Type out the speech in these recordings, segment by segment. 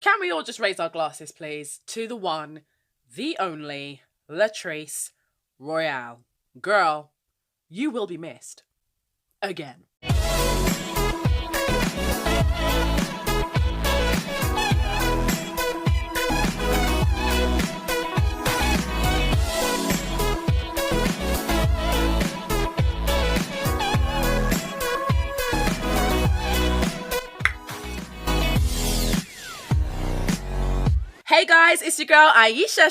Can we all just raise our glasses, please, to the one, the only, Latrice Royale. Girl, you will be missed. Again. Hey guys, it's your girl Ayesha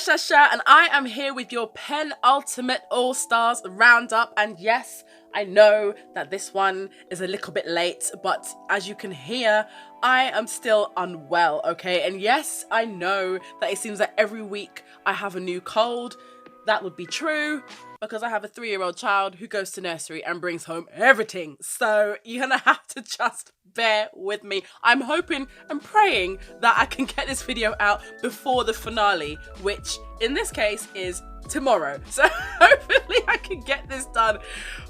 and I am here with your penultimate All-Stars roundup. And yes, I know that this one is a little bit late, but as you can hear, I am still unwell, okay? And yes, I know that it seems that every week I have a new cold. That would be true because I have a 3-year-old child who goes to nursery and brings home everything. So you're gonna have to just bear with me. I'm hoping and praying that I can get this video out before the finale, which in this case is tomorrow. So hopefully I can get this done.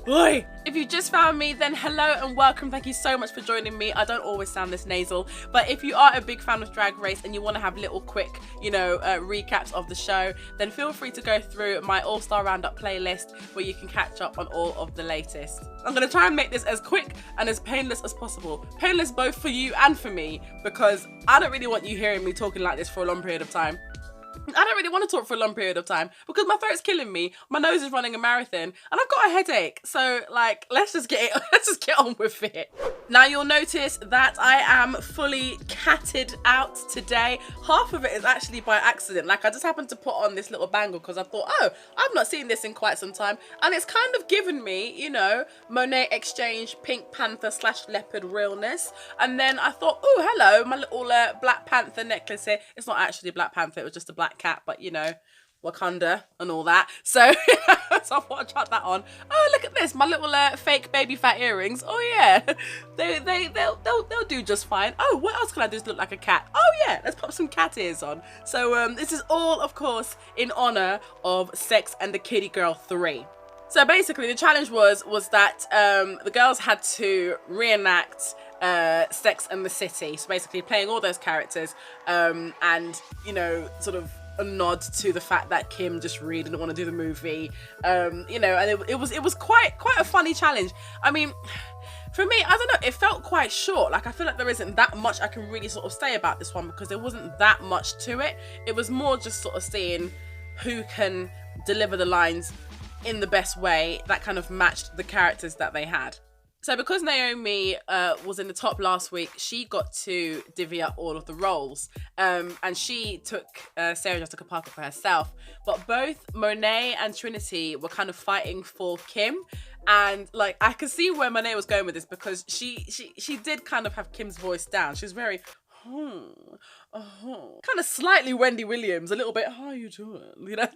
Boy, if you just found me, then hello and welcome. Thank you so much for joining me. I don't always sound this nasal, but if you are a big fan of Drag Race and you want to have little quick, recaps of the show, then feel free to go through my All-Star Roundup playlist where you can catch up on all of the latest. I'm going to try and make this as quick and as painless as possible. Painless both for you and for me, because I don't really want you hearing me talking like this for a long period of time. I don't really want to talk for a long period of time because my throat's killing me, my nose is running a marathon, and I've got a headache. So let's just get on with it. Now you'll notice that I am fully catted out today. Half of it is actually by accident. I just happened to put on this little bangle because I thought, oh, I've not seen this in quite some time. And it's kind of given me, Monet Exchange Pink Panther / leopard realness. And then I thought, oh, hello, my little Black Panther necklace here. It's not actually Black Panther, it was just a black cat, but Wakanda and all that. So, so I thought I'd chuck that on. Oh, look at this, my little fake baby fat earrings. Oh yeah, they'll do just fine. Oh, what else can I do to look like a cat? Oh yeah, let's pop some cat ears on. So this is all, of course, in honor of Sex and the Kitty Girl 3. So basically, the challenge was that the girls had to reenact Sex and the City. So basically, playing all those characters, and sort of a nod to the fact that Kim just really didn't want to do the movie, and it was quite a funny challenge. I mean, for me, I don't know, it felt quite short. I feel like there isn't that much I can really sort of say about this one because there wasn't that much to it. It was more just sort of seeing who can deliver the lines in the best way that kind of matched the characters that they had. So because Naomi was in the top last week, she got to divvy up all of the roles, and she took Sarah Jessica Parker for herself. But both Monet and Trinity were kind of fighting for Kim, and I could see where Monet was going with this because she did kind of have Kim's voice down. She was very kind of slightly Wendy Williams, a little bit, how you doing?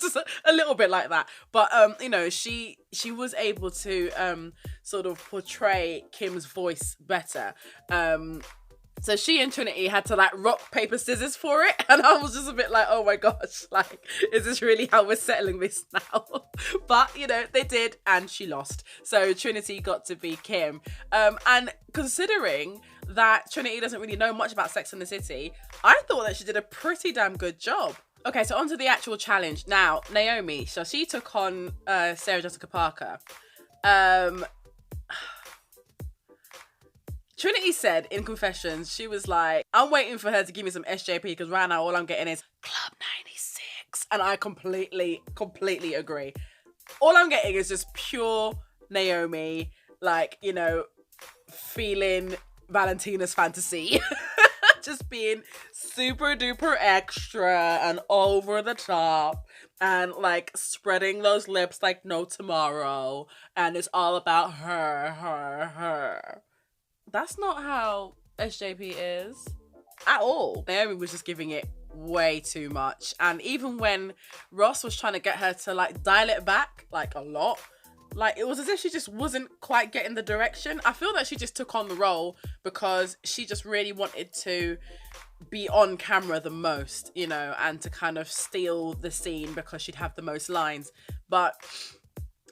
Just a little bit like that. But she was able to sort of portray Kim's voice better. So she and Trinity had to rock, paper, scissors for it. And I was just a bit like, oh my gosh, is this really how we're settling this now? But, they did, and she lost. So Trinity got to be Kim. And considering that Trinity doesn't really know much about Sex and the City, I thought that she did a pretty damn good job. Okay, so on to the actual challenge. Now, Naomi, so she took on Sarah Jessica Parker. Trinity said in Confessions, she was like, I'm waiting for her to give me some SJP because right now all I'm getting is Club 96. And I completely agree. All I'm getting is just pure Naomi, feeling Valentina's fantasy. Just being super duper extra and over the top and spreading those lips like no tomorrow. And it's all about her. That's not how SJP is at all. Naomi was just giving it way too much. And even when Ross was trying to get her to dial it back a lot, it was as if she just wasn't quite getting the direction. I feel that she just took on the role because she just really wanted to be on camera the most, and to kind of steal the scene because she'd have the most lines. But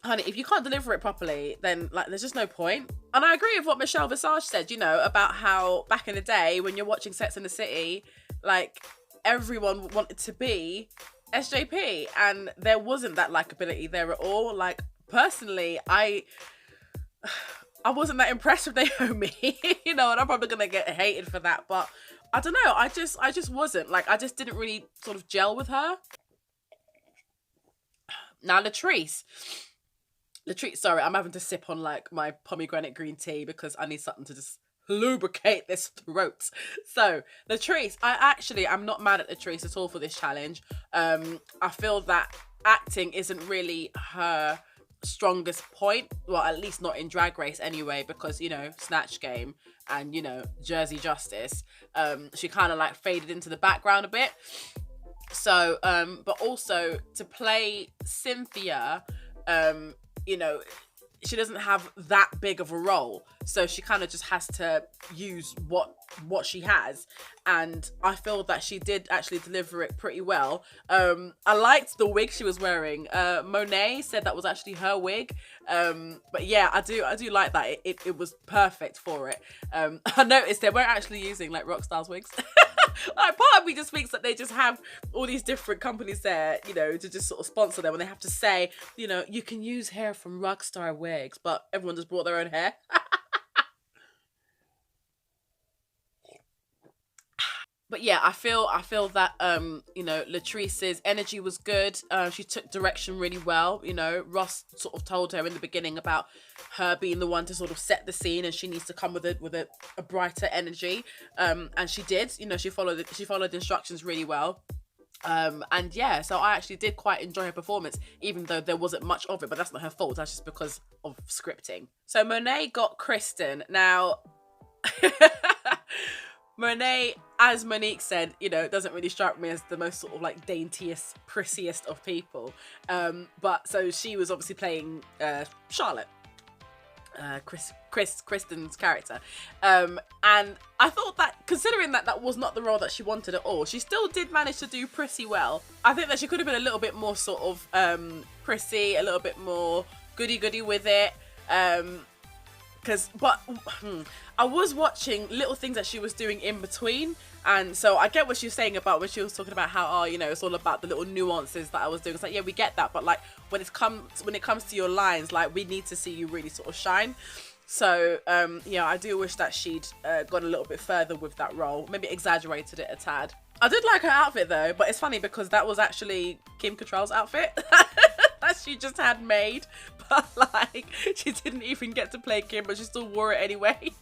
honey, if you can't deliver it properly, then there's just no point. And I agree with what Michelle Visage said, about how back in the day when you're watching Sex and the City, like everyone wanted to be SJP, and there wasn't that likability there at all. Like personally, I wasn't that impressed with Naomi, you know, and I'm probably gonna get hated for that, but I don't know. I just wasn't like, I just didn't really sort of gel with her. Now Latrice, sorry, I'm having to sip on like my pomegranate green tea because I need something to just lubricate this throat. So Latrice, I'm not mad at Latrice at all for this challenge. I feel that acting isn't really her strongest point, well, at least not in Drag Race anyway, because, you know, Snatch Game and, you know, Jersey Justice, she kind of like faded into the background a bit. So but also to play Cynthia, you know, she doesn't have that big of a role, so she kind of just has to use what she has, and I feel that she did actually deliver it pretty well. I liked the wig she was wearing. Monet said that was actually her wig, but yeah, I do like that. It was perfect for it. I noticed they weren't actually using like Rockstar's wigs. Like part of me just thinks that they just have all these different companies there, you know, to just sort of sponsor them, and they have to say, you know, you can use hair from Rockstar wigs, but everyone just brought their own hair. But yeah, I feel that you know, Latrice's energy was good. She took direction really well. You know, Ross sort of told her in the beginning about her being the one to sort of set the scene, and she needs to come with a brighter energy. And she did. You know, she followed instructions really well. And yeah, so I actually did quite enjoy her performance, even though there wasn't much of it. But that's not her fault. That's just because of scripting. So Monet got Kristen. Now. Monet, as Monique said, you know, doesn't really strike me as the most sort of like daintiest, prissiest of people. But so she was obviously playing Charlotte, Kristen's character. And I thought that, considering that that was not the role that she wanted at all, she still did manage to do pretty well. I think that she could have been a little bit more sort of prissy, a little bit more goody-goody with it. I was watching little things that she was doing in between, and so I get what she was saying about when she was talking about how, oh, you know, it's all about the little nuances that I was doing. It's like, yeah, we get that, but like when it comes to your lines, like we need to see you really sort of shine. So yeah, I do wish that she'd gone a little bit further with that role, maybe exaggerated it a tad. I did like her outfit though, but it's funny because that was actually Kim Cattrall's outfit that she just had made, but like she didn't even get to play Kim, but she still wore it anyway.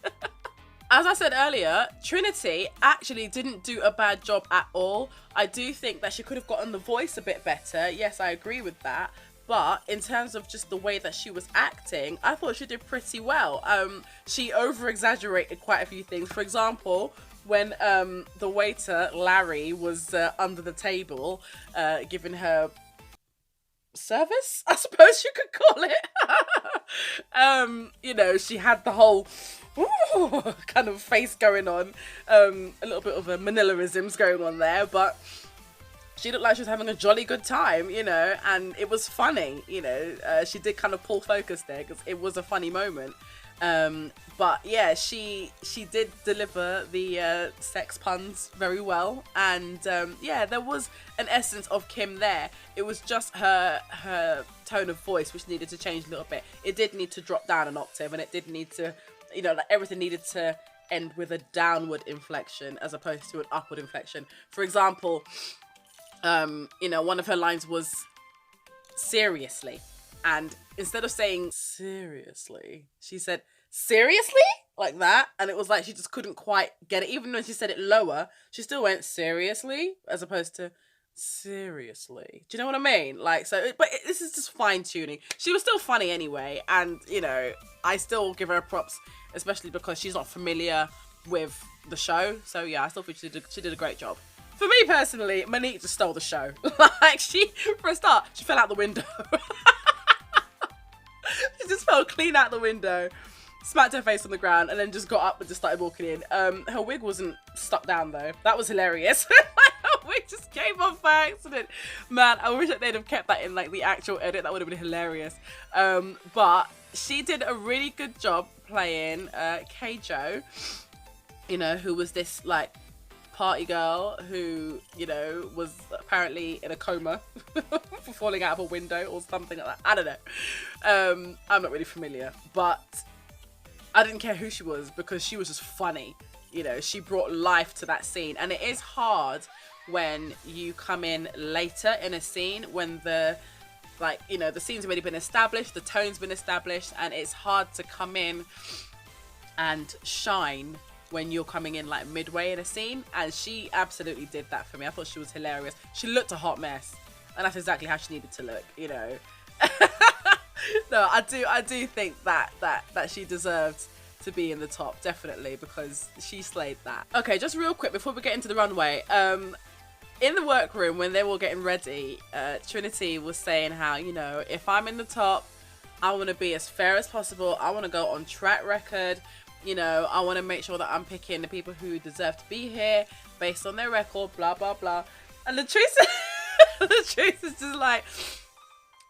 As I said earlier, Trinity actually didn't do a bad job at all. I do think that she could have gotten the voice a bit better. Yes, I agree with that. But in terms of just the way that she was acting, I thought she did pretty well. She over-exaggerated quite a few things. For example, when the waiter, Larry, was under the table giving her service, I suppose you could call it. You know, she had the whole kind of face going on, a little bit of a Manilaisms going on there, but she looked like she was having a jolly good time, you know, and it was funny, you know. She did kind of pull focus there because it was a funny moment. But yeah, she did deliver the sex puns very well, and yeah, there was an essence of Kim there. It was just her tone of voice which needed to change a little bit. It did need to drop down an octave, and it did need to, you know, like everything needed to end with a downward inflection as opposed to an upward inflection. For example, you know, one of her lines was seriously, and instead of saying seriously, she said seriously, like that, and it was like she just couldn't quite get it. Even when she said it lower, she still went seriously as opposed to seriously. Do you know what I mean? Like, so, but this is just fine tuning. She was still funny anyway, and you know, I still give her props, especially because she's not familiar with the show. So yeah, I still think she did a great job. For me personally, Monique just stole the show. Like, for a start, she fell out the window. She just fell clean out the window, smacked her face on the ground, and then just got up and just started walking in. Her wig wasn't stuck down though. That was hilarious. Her wig just came off by accident. Man, I wish that they'd have kept that in like the actual edit. That would have been hilarious. But she did a really good job playing Keijo, you know, who was this like party girl who, you know, was apparently in a coma for falling out of a window or something like that. I don't know. I'm not really familiar, but I didn't care who she was because she was just funny. You know, she brought life to that scene. And it is hard when you come in later in a scene when the, like, you know, the scene's already been established, the tone's been established, and it's hard to come in and shine when you're coming in like midway in a scene. And she absolutely did that for me. I thought she was hilarious. She looked a hot mess, and that's exactly how she needed to look, you know. No, I do think that she deserved to be in the top, definitely, because she slayed that. Okay, just real quick before we get into the runway, in the workroom when they were getting ready, Trinity was saying how, you know, if I'm in the top, I want to be as fair as possible. I want to go on track record. You know, I want to make sure that I'm picking the people who deserve to be here based on their record, blah, blah, blah. And Latrice, Latrice is just like,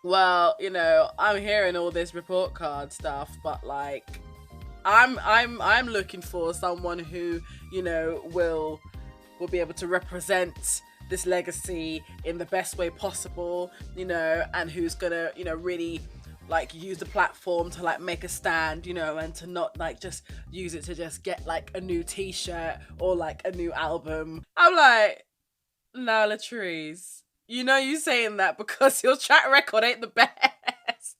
well, you know, I'm hearing all this report card stuff, but like, I'm looking for someone who, you know, will be able to represent this legacy in the best way possible, you know, and who's gonna, you know, really like use the platform to like make a stand, you know, and to not like just use it to just get like a new t-shirt or like a new album. I'm like, no, Latrice, you know, you saying that because your track record ain't the best.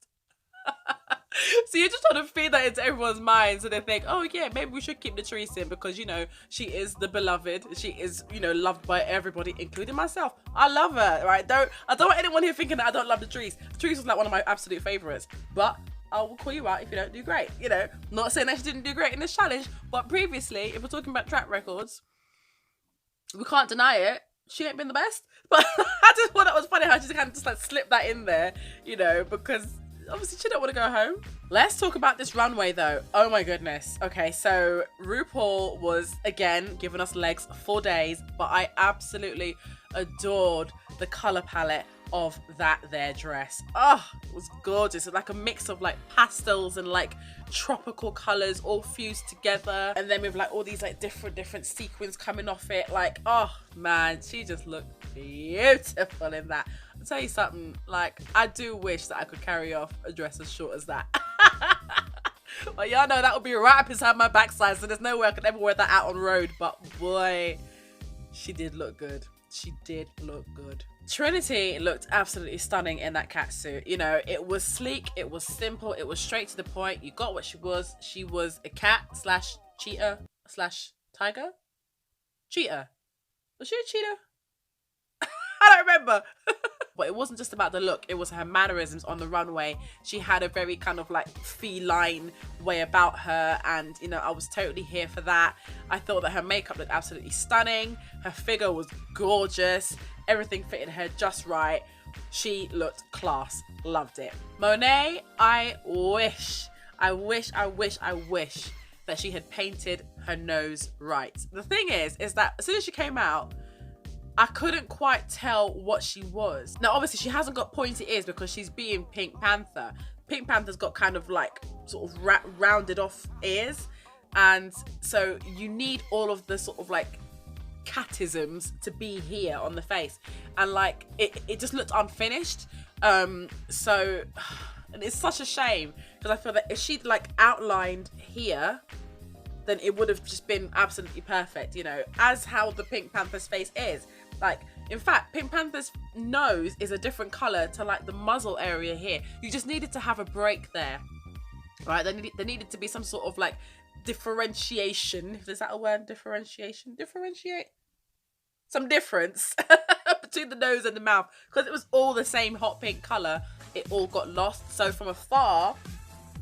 So you're just trying to feed that into everyone's mind, so they think, oh yeah, maybe we should keep Latrice in because, you know, she is the beloved. She is, you know, loved by everybody, including myself. I love her, right? I don't want anyone here thinking that I don't love Latrice. Latrice was like one of my absolute favorites, but I will call you out if you don't do great. You know, not saying that she didn't do great in this challenge, but previously, if we're talking about track records, we can't deny it. She ain't been the best, but I just thought that was funny how she just kind of just like slipped that in there, you know, because obviously she don't want to go home. Let's talk about this runway though. Oh my goodness. Okay, so RuPaul was again giving us legs for days, but I absolutely adored the color palette of that there dress. Oh, it was gorgeous. It's like a mix of like pastels and like tropical colors all fused together, and then with like all these like different sequins coming off it. Like, oh man, she just looked beautiful in that. I'll tell you something, like I do wish that I could carry off a dress as short as that. Well, y'all know that would be right up inside my backside, so there's no way I could ever wear that out on road. But boy, she did look good. She did look good. Trinity looked absolutely stunning in that catsuit. You know, it was sleek, it was simple, it was straight to the point. You got what she was. She was a cat slash cheetah slash tiger. Cheetah. Was she a cheetah? I don't remember. But it wasn't just about the look, it was her mannerisms on the runway. She had a very kind of like feline way about her, and you know, I was totally here for that. I thought that her makeup looked absolutely stunning. Her figure was gorgeous. Everything fitted her just right. She looked class. Loved it. Monet, I wish that she had painted her nose right. The thing is that as soon as she came out, I couldn't quite tell what she was. Now, obviously, she hasn't got pointy ears because she's being Pink Panther. Pink Panther's got kind of like sort of rounded off ears. And so you need all of the sort of like catisms to be here on the face. And like, it just looked unfinished. So, and it's such a shame because I feel that if she'd like outlined here, then it would have just been absolutely perfect, you know, as how the Pink Panther's face is. Like, in fact, Pink Panther's nose is a different color to like the muzzle area here. You just needed to have a break there, right? There needed to be some sort of like differentiation. Is that a word? Differentiation? Differentiate? Some difference between the nose and the mouth. Because it was all the same hot pink color, it all got lost. So from afar,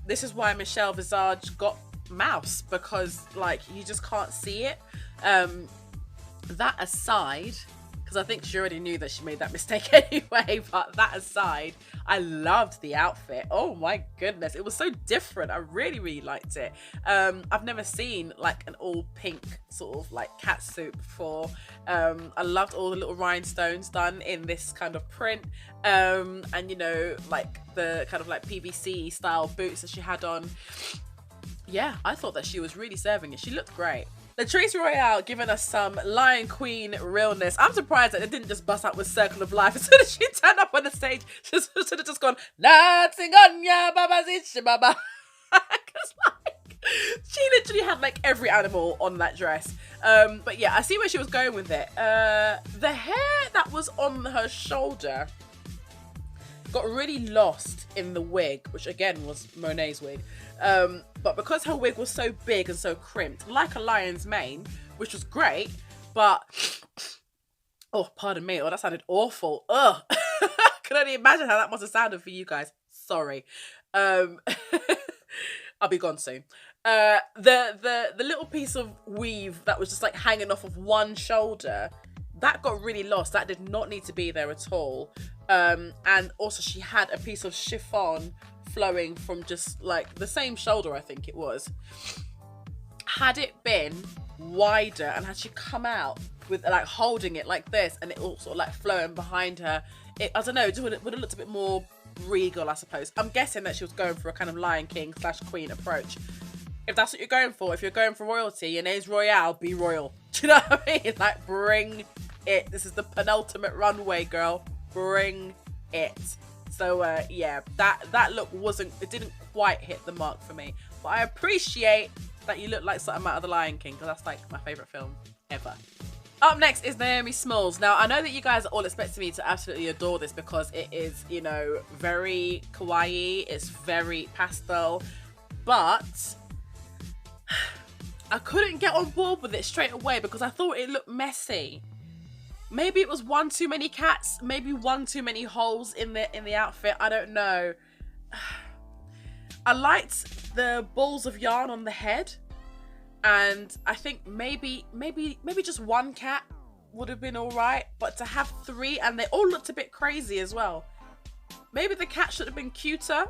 this is why Michelle Visage got mouse, because like you just can't see it. That aside, because I think she already knew that she made that mistake anyway, but that aside, I loved the outfit. Oh my goodness, it was so different. I really liked it. I've never seen like an all pink sort of like catsuit before. I loved all the little rhinestones done in this kind of print, and you know, like the kind of like PVC style boots that she had on. Yeah, I thought that she was really serving it. She looked great. Latrice Royale giving us some Lion Queen realness. I'm surprised that it didn't just bust out with Circle of Life. As soon as she turned up on the stage, she should have just gone, Nothing on ya, baba zish, baba. Because, like, she literally had, like, every animal on that dress. But yeah, I see where she was going with it. The hair that was on her shoulder got really lost in the wig, which again was Monet's wig. But because her wig was so big and so crimped, like a lion's mane, which was great, but oh, pardon me, oh, that sounded awful. Ugh. I can only imagine how that must have sounded for you guys. Sorry. I'll be gone soon. The little piece of weave that was just like hanging off of one shoulder, that got really lost. That did not need to be there at all. And also she had a piece of chiffon flowing from just like the same shoulder, I think it was. Had it been wider and had she come out with like holding it like this and it all sort of like flowing behind her, I don't know, it would have looked a bit more regal, I suppose. I'm guessing that she was going for a kind of Lion King / Queen approach. If that's what you're going for, if you're going for royalty, your name's Royale, be royal. Do you know what I mean? Like, bring it. This is the penultimate runway, girl. Bring it. So yeah, that look didn't quite hit the mark for me. But I appreciate that you look like something out of The Lion King, because that's like my favourite film ever. Up next is Naomi Smalls. Now, I know that you guys are all expecting me to absolutely adore this because it is, you know, very kawaii, it's very pastel, but I couldn't get on board with it straight away because I thought it looked messy. Maybe it was one too many cats, maybe one too many holes in the outfit, I don't know. I liked the balls of yarn on the head, and I think maybe just one cat would have been all right, but to have three and they all looked a bit crazy as well. Maybe the cat should have been cuter.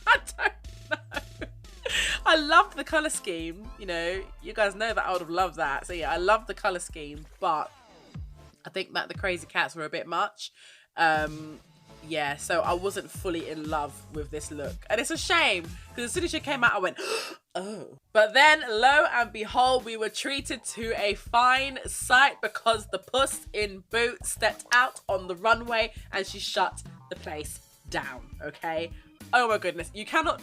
I don't know. I loved the colour scheme, you know, you guys know that I would have loved that. So yeah, I loved the colour scheme, but I think that the crazy cats were a bit much. Yeah, so I wasn't fully in love with this look. And it's a shame, because as soon as she came out, I went, oh. But then, lo and behold, we were treated to a fine sight because the puss in boots stepped out on the runway and she shut the place down, okay? Oh my goodness, you cannot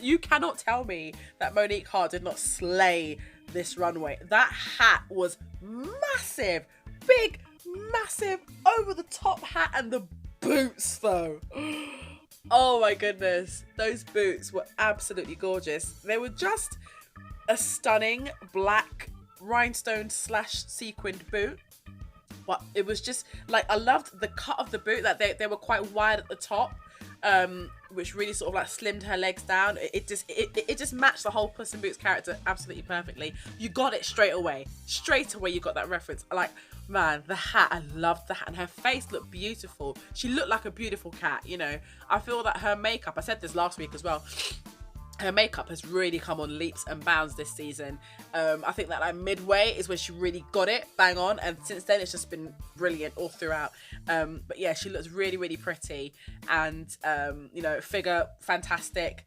tell me that Monique Hart did not slay this runway. That hat was massive, big, massive, over the top hat, and the boots though. Oh my goodness, those boots were absolutely gorgeous. They were just a stunning black rhinestone / sequined boot, but it was just like, I loved the cut of the boot, that they were quite wide at the top, which really sort of like slimmed her legs down. It just matched the whole Puss in Boots character absolutely perfectly. You got it straight away you got that reference. Like, man, the hat, I loved the hat, and her face looked beautiful. She looked like a beautiful cat, you know. I feel that her makeup, I said this last week as well, her makeup has really come on leaps and bounds this season. I think that like midway is when she really got it bang on, and since then it's just been brilliant all throughout. But yeah, she looks really, really pretty, and you know, figure fantastic.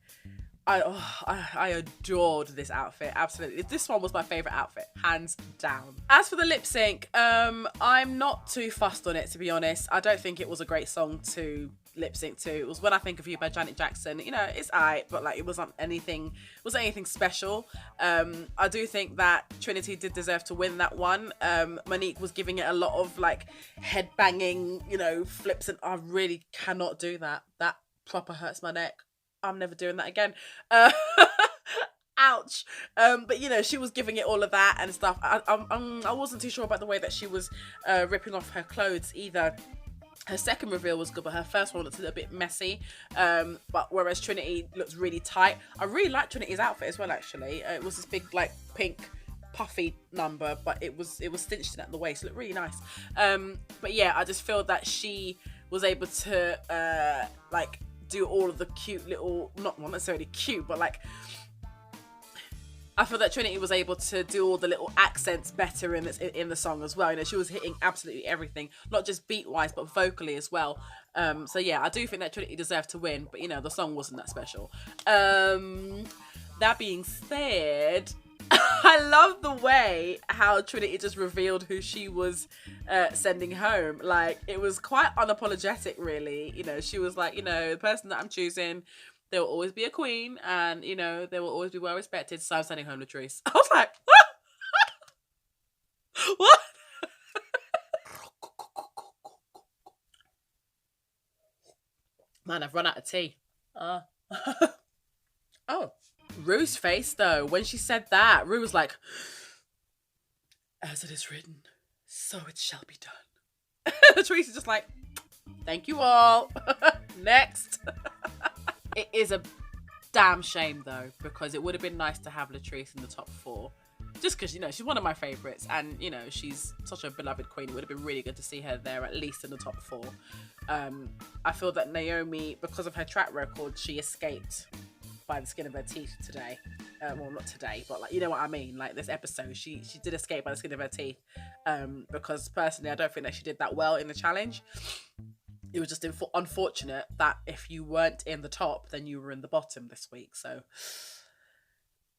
I adored this outfit, absolutely. This one was my favourite outfit, hands down. As for the lip sync, I'm not too fussed on it, to be honest. I don't think it was a great song to lip sync to. It was When I Think of You by Janet Jackson. You know, it's alright, but like, it wasn't anything special. I do think that Trinity did deserve to win that one. Monique was giving it a lot of like head banging, you know, flips, and I really cannot do that. That proper hurts my neck. I'm never doing that again. Ouch. But you know, she was giving it all of that and stuff. I wasn't too sure about the way that she was ripping off her clothes either. Her second reveal was good, but her first one looked a little bit messy. But whereas Trinity looks really tight. I really liked Trinity's outfit as well, actually. It was this big like pink puffy number, but it was cinched in at the waist. It looked really nice. But yeah, I just feel that she was able to like do all of the cute little, not necessarily cute, but like, I feel that Trinity was able to do all the little accents better in the song as well. You know, she was hitting absolutely everything, not just beat wise, but vocally as well. So yeah, I do think that Trinity deserved to win, but you know, the song wasn't that special. That being said, I love the way how Trinity just revealed who she was sending home. Like, it was quite unapologetic, really. You know, she was like, you know, the person that I'm choosing, there will always be a queen, and, you know, they will always be well respected, so I'm sending home Latrice. I was like, what? Man, I've run out of tea. Oh. Rue's face, though, when she said that, Rue was like, as it is written, so it shall be done. Latrice is just like, thank you all. Next. It is a damn shame, though, because it would have been nice to have Latrice in the top 4. Just because, you know, she's one of my favourites, and, you know, she's such a beloved queen. It would have been really good to see her there, at least in the top 4. I feel that Naomi, because of her track record, she escaped by the skin of her teeth today. Well, not today, but, like, you know what I mean? Like, this episode, she did escape by the skin of her teeth. Because, personally, I don't think that she did that well in the challenge. It was just unfortunate that if you weren't in the top, then you were in the bottom this week. So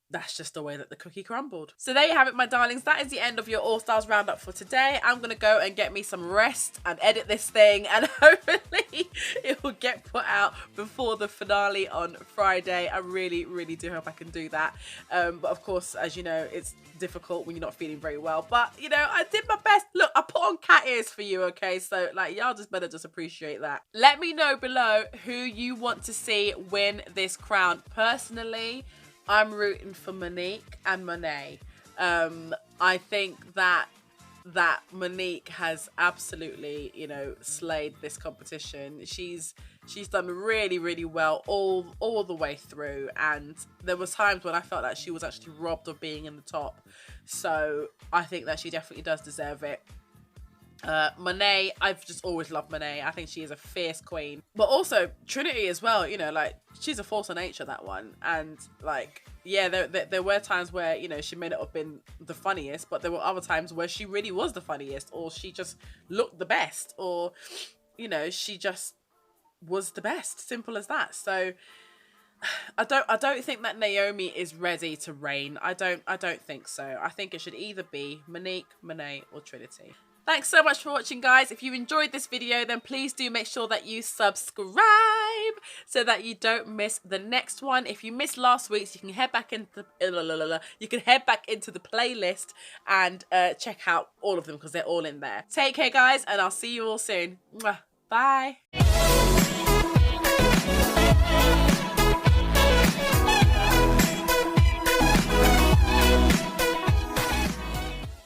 that's just the way that the cookie crumbled. So there you have it, my darlings. That is the end of your All-Stars roundup for today. I'm going to go and get me some rest and edit this thing, and hopefully it will get put out before the finale on Friday. I really, really do hope I can do that. But of course, as you know, it's difficult when you're not feeling very well. But, you know, I did my best. Look, I put on cat ears for you, okay? So, like, y'all just better just appreciate that. Let me know below who you want to see win this crown. Personally, I'm rooting for Monique and Monet. I think that Monique has absolutely, you know, slayed this competition. She's done really, really well all the way through, and there was times when I felt that she was actually robbed of being in the top. So I think that she definitely does deserve it. Monet, I've just always loved Monet. I think she is a fierce queen. But also Trinity as well, you know, like, she's a force of nature, that one. And, like, yeah, there were times where, you know, she may not have been the funniest, but there were other times where she really was the funniest, or she just looked the best, or, you know, she just was the best. Simple as that. So I don't think that Naomi is ready to reign. I don't think so. I think it should either be Monique, Monet, or Trinity. Thanks so much for watching, guys. If you enjoyed this video, then please do make sure that you subscribe so that you don't miss the next one. If you missed last week's, you can head back into the playlist and check out all of them, because they're all in there. Take care, guys, and I'll see you all soon. Mwah. Bye.